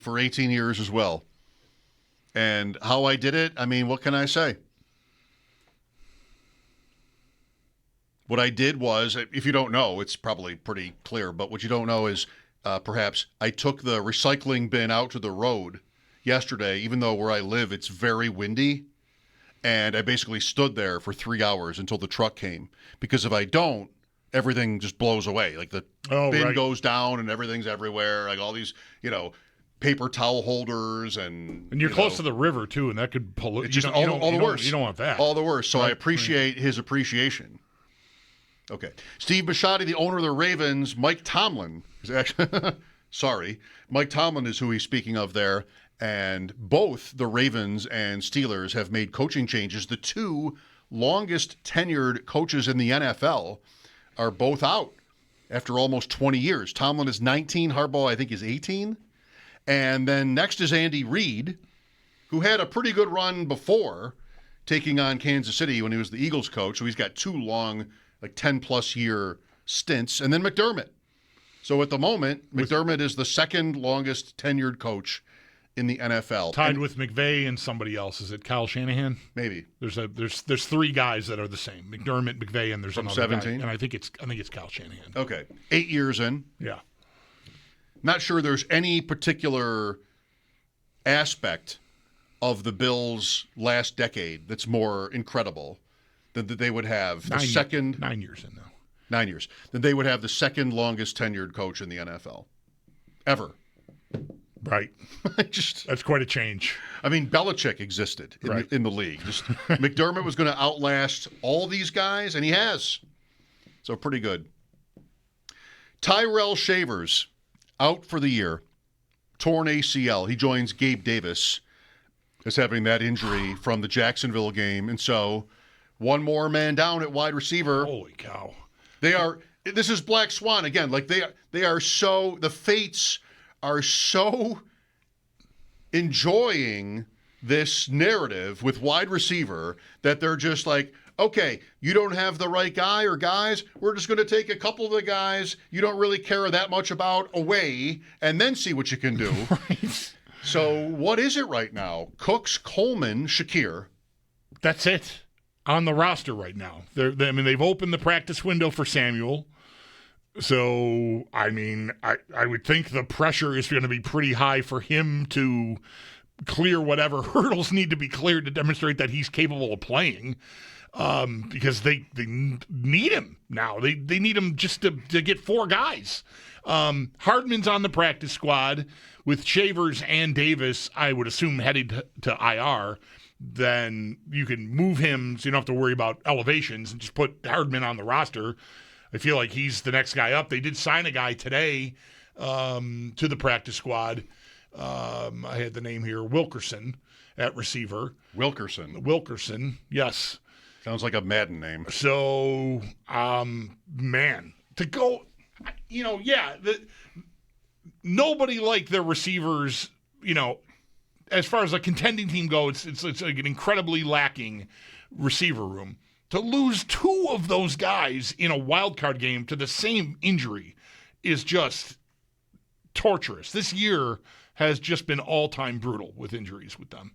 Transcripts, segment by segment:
for 18 years as well. And how I did it, I mean, what can I say? What I did was, if you don't know, it's probably pretty clear, but what you don't know is perhaps I took the recycling bin out to the road yesterday, even though where I live, it's very windy. And I basically stood there for 3 hours until the truck came. Because if I don't, everything just blows away. Like the bin goes down and everything's everywhere. Like all these, paper towel holders and you're close to the river too, and that could pollute. It's just all the worst. You don't want that. All the worst. So I appreciate his appreciation. Okay. Steve Bisciotti, the owner of the Ravens, Mike Tomlin is actually Mike Tomlin is who he's speaking of there. And both the Ravens and Steelers have made coaching changes. The two longest tenured coaches in the NFL are both out after almost 20 years. Tomlin is 19, Harbaugh, I think, is 18. And then next is Andy Reid, who had a pretty good run before taking on Kansas City when he was the Eagles coach. So he's got two long, 10-plus year stints. And then McDermott. So at the moment, McDermott is the second longest tenured coach in the NFL. Tied with McVay and somebody else. Is it Kyle Shanahan? Maybe. There's three guys that are the same. McDermott, McVay, and there's from another 17? guy. And I think it's Kyle Shanahan. Okay. 8 years in. Yeah. Not sure there's any particular aspect of the Bills' last decade that's more incredible than that they would have 9 years in now. 9 years. That they would have the second longest tenured coach in the NFL. Ever. Right. That's quite a change. I mean, Belichick existed in the league. Just McDermott was going to outlast all these guys, and he has. So pretty good. Tyrell Shavers, out for the year. Torn ACL. He joins Gabe Davis as having that injury from the Jacksonville game. And so one more man down at wide receiver. Holy cow. This is Black Swan again. Like they are so, the fates are so enjoying this narrative with wide receiver that they're just like, okay, you don't have the right guy or guys, we're just going to take a couple of the guys you don't really care that much about away and then see what you can do. Right. So what is it right now? Cooks, Coleman, Shakir. That's it on the roster right now. They've opened the practice window for Samuel. So, I mean, I would think the pressure is going to be pretty high for him to clear whatever hurdles need to be cleared to demonstrate that he's capable of playing, because they need him now. They need him just to get four guys. Hardman's on the practice squad with Shavers and Davis, I would assume, headed to IR. Then you can move him so you don't have to worry about elevations and just put Hardman on the roster. I feel like he's the next guy up. They did sign a guy today to the practice squad. I had the name here, Wilkerson at receiver. Wilkerson, yes. Sounds like a Madden name. So, man, to go, nobody liked their receivers, as far as a contending team goes, it's like an incredibly lacking receiver room. To lose two of those guys in a wild card game to the same injury is just torturous. This year has just been all-time brutal with injuries with them.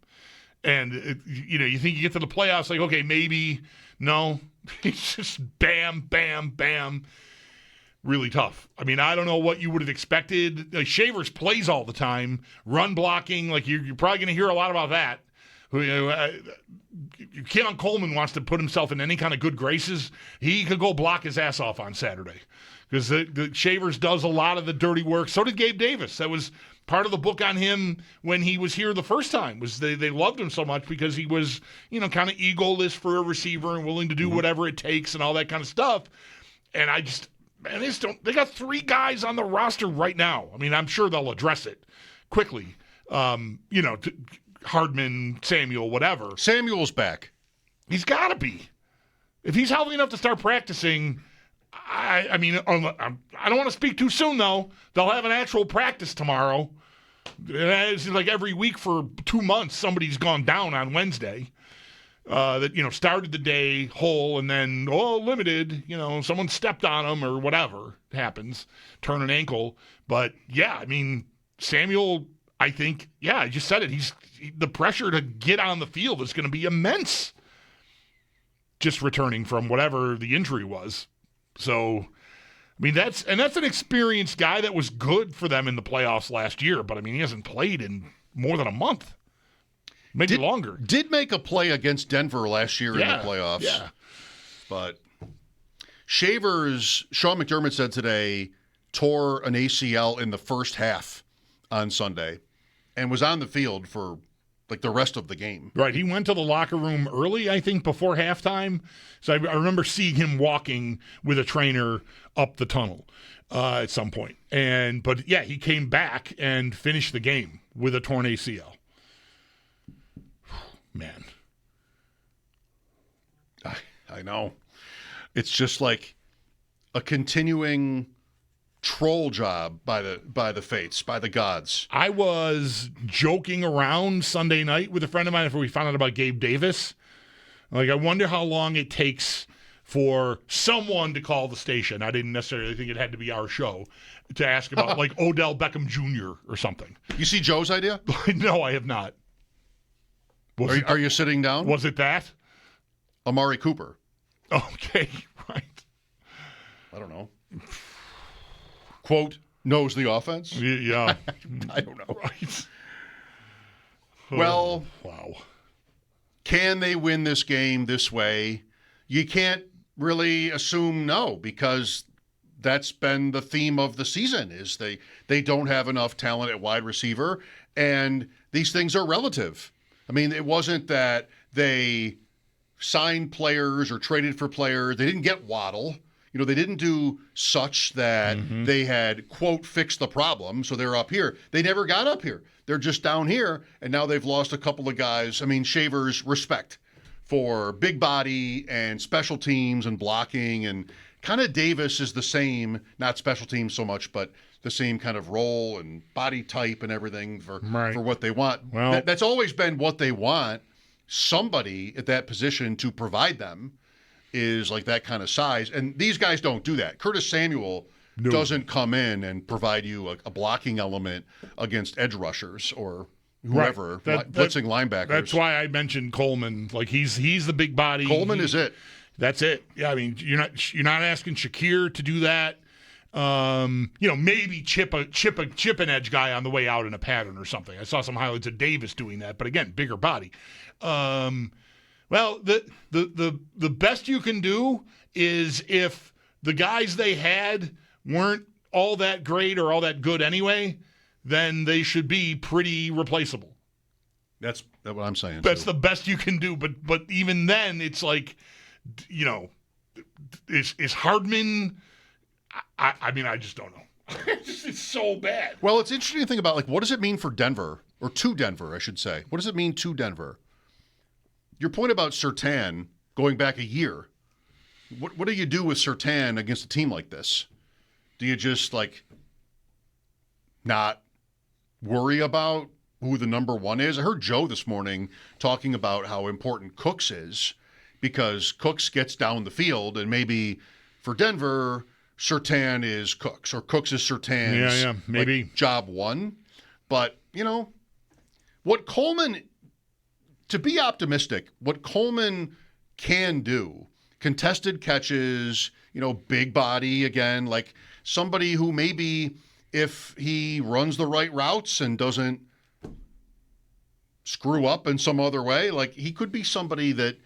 And, you think you get to the playoffs, like, okay, maybe, no. It's just bam, bam, bam. Really tough. I mean, I don't know what you would have expected. Shavers plays all the time. Run blocking, like you're probably going to hear a lot about that. Keon Coleman wants to put himself in any kind of good graces. He could go block his ass off on Saturday because the Shavers does a lot of the dirty work. So did Gabe Davis. That was part of the book on him when he was here the first time. Was they loved him so much because he was kind of egoless for a receiver and willing to do whatever it takes and all that kind of stuff. And they got three guys on the roster right now. I mean, I'm sure they'll address it quickly. Hardman, Samuel, whatever. Samuel's back. He's got to be. If he's healthy enough to start practicing, I don't want to speak too soon, though. They'll have an actual practice tomorrow. It's like every week for 2 months, somebody's gone down on Wednesday. That started the day whole and then, limited. Someone stepped on them or whatever happens, turn an ankle. But, yeah, I mean, Samuel, I think, I just said it. The pressure to get on the field is going to be immense. Just returning from whatever the injury was. So, I mean, that's an experienced guy that was good for them in the playoffs last year. But I mean, he hasn't played in more than a month, maybe longer. Did make a play against Denver last year in the playoffs. Yeah, but Sean McDermott said today, tore an ACL in the first half on Sunday and was on the field for like the rest of the game. Right. He went to the locker room early, I think, before halftime. So I remember seeing him walking with a trainer up the tunnel at some point. But he came back and finished the game with a torn ACL. Man. I know. It's just like a continuing troll job by the fates, by the gods. I was joking around Sunday night with a friend of mine after we found out about Gabe Davis. Like, I wonder how long it takes for someone to call the station. I didn't necessarily think it had to be our show to ask about like Odell Beckham Jr. or something. You see Joe's idea? No, I have not. Are you sitting down? Was it that? Amari Cooper. Okay, right. I don't know. Quote, knows the offense? Yeah. I don't know. Right. Well, wow. Can they win this game this way? You can't really assume no, because that's been the theme of the season, is they don't have enough talent at wide receiver, and these things are relative. I mean, it wasn't that they signed players or traded for players. They didn't get Waddle. They didn't do such that they had, quote, fixed the problem, so they're up here. They never got up here. They're just down here, and now they've lost a couple of guys. I mean, Shavers, respect for big body and special teams and blocking, and kind of Davis is the same, not special teams so much, but the same kind of role and body type and everything for what they want. Well, that's always been what they want, somebody at that position to provide them. Is like that kind of size. And these guys don't do that. Curtis Samuel doesn't come in and provide you a blocking element against edge rushers or whoever, blitzing linebackers. That's why I mentioned Coleman. Like, he's the big body. Coleman is it. That's it. Yeah, I mean, you're not asking Shakir to do that. Maybe chip an edge guy on the way out in a pattern or something. I saw some highlights of Davis doing that, but again, bigger body. Well, the best you can do is, if the guys they had weren't all that great or all that good anyway, then they should be pretty replaceable. That's what I'm saying. That's the best you can do. But even then, it's like, is Hardman? I mean, I just don't know. It's so bad. Well, it's interesting to think about, like, what does it mean for Denver, or to Denver, I should say. What does it mean to Denver? Your point about Surtain going back a year, what do you do with Surtain against a team like this? Do you just, like, not worry about who the number one is? I heard Joe this morning talking about how important Cooks is, because Cooks gets down the field, and maybe for Denver, Surtain is Cooks, or Cooks is Surtain's maybe job one. But, what Coleman... To be optimistic, what Coleman can do, contested catches, big body again, like somebody who maybe, if he runs the right routes and doesn't screw up in some other way, like, he could be somebody that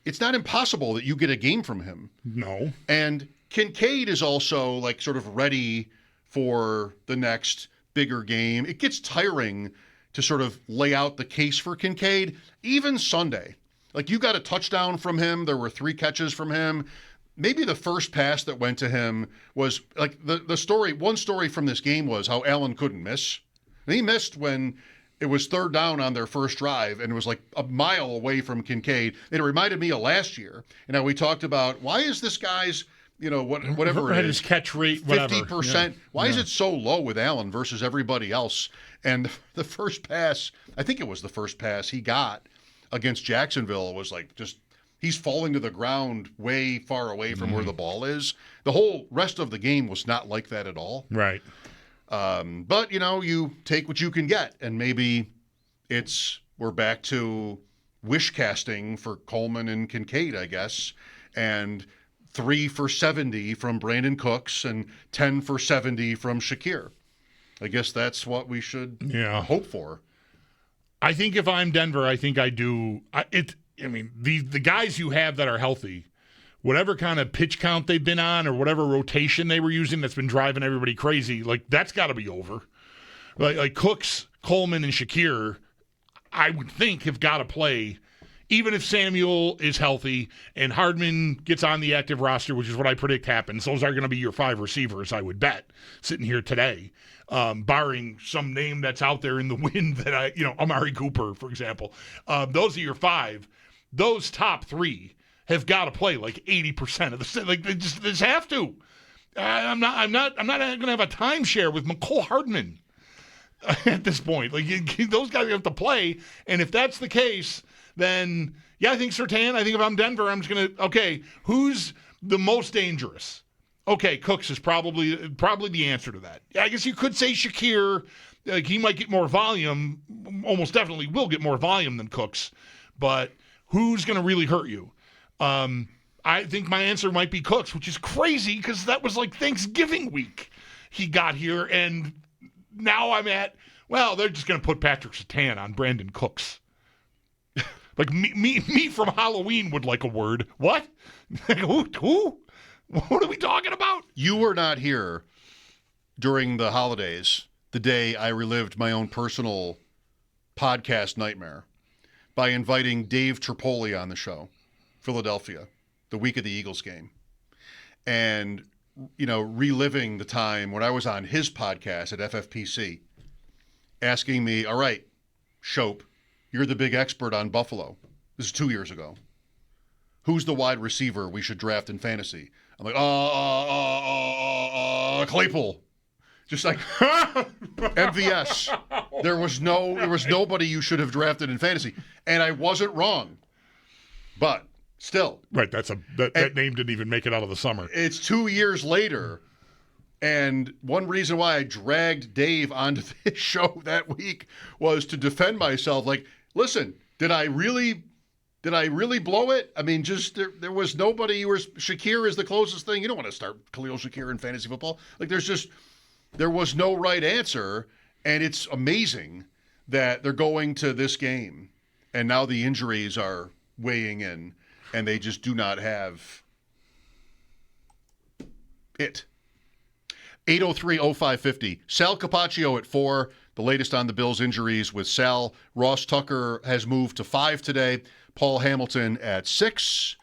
it's not impossible that you get a game from him. No. And Kincaid is also, like, sort of ready for the next bigger game. It gets tiring to sort of lay out the case for Kincaid. Even Sunday, like, you got a touchdown from him. There were 3 catches from him. Maybe the first pass that went to him was, like, the story. One story from this game was how Allen couldn't miss. And he missed when it was 3rd down on their first drive, and it was like a mile away from Kincaid. And it reminded me of last year. And now we talked about, why is this guy's, whatever it is, his catch rate, whatever. 50%. Why is it so low with Allen versus everybody else? And the first pass, I think it was the first pass he got against Jacksonville, was like, just, he's falling to the ground way far away from where the ball is. The whole rest of the game was not like that at all. Right. But, you take what you can get, and maybe we're back to wish casting for Coleman and Kincaid, I guess, and 3 for 70 from Brandon Cooks and 10 for 70 from Shakir. I guess that's what we should hope for. I think if I'm Denver, I think I do. The guys you have that are healthy, whatever kind of pitch count they've been on or whatever rotation they were using that's been driving everybody crazy, like that's got to be over. Like Cooks, Coleman, and Shakir, I would think have got to play, even if Samuel is healthy and Hardman gets on the active roster, which is what I predict happens. Those are going to be your 5 receivers, I would bet, sitting here today, barring some name that's out there in the wind that Amari Cooper, for example. Those are your 5. Those top 3 have got to play like 80% of the like they just have to. I'm not going to have a timeshare with McCole Hardman at this point. Like those guys have to play, and if that's the case, then I think Surtain. I think if I'm Denver, I'm just gonna who's the most dangerous? Okay, Cooks is probably the answer to that. I guess you could say Shakir. Like he might get more volume. Almost definitely will get more volume than Cooks. But who's going to really hurt you? I think my answer might be Cooks, which is crazy because that was like Thanksgiving week he got here, and now I'm at, they're just going to put Patrick Surtain on Brandon Cooks. Like me from Halloween would like a word. What? Who? What are we talking about? You were not here during the holidays, the day I relived my own personal podcast nightmare by inviting Dave Tripoli on the show, Philadelphia, the week of the Eagles game. And, reliving the time when I was on his podcast at FFPC, asking me, all right, Schopp, you're the big expert on Buffalo. This is 2 years ago. Who's the wide receiver we should draft in fantasy? I'm like, Claypool. Just like MVS. There was nobody you should have drafted in fantasy. And I wasn't wrong. But still. Right, that name didn't even make it out of the summer. It's 2 years later. And one reason why I dragged Dave onto this show that week was to defend myself. Like, listen, did I really blow it? I mean, just there was nobody. Shakir is the closest thing. You don't want to start Khalil Shakir in fantasy football. Like, there was no right answer, and it's amazing that they're going to this game, and now the injuries are weighing in, and they just do not have it. 803-0550. Sal Capaccio at 4. The latest on the Bills' injuries with Sal. Ross Tucker has moved to 5 today. Paul Hamilton at 6.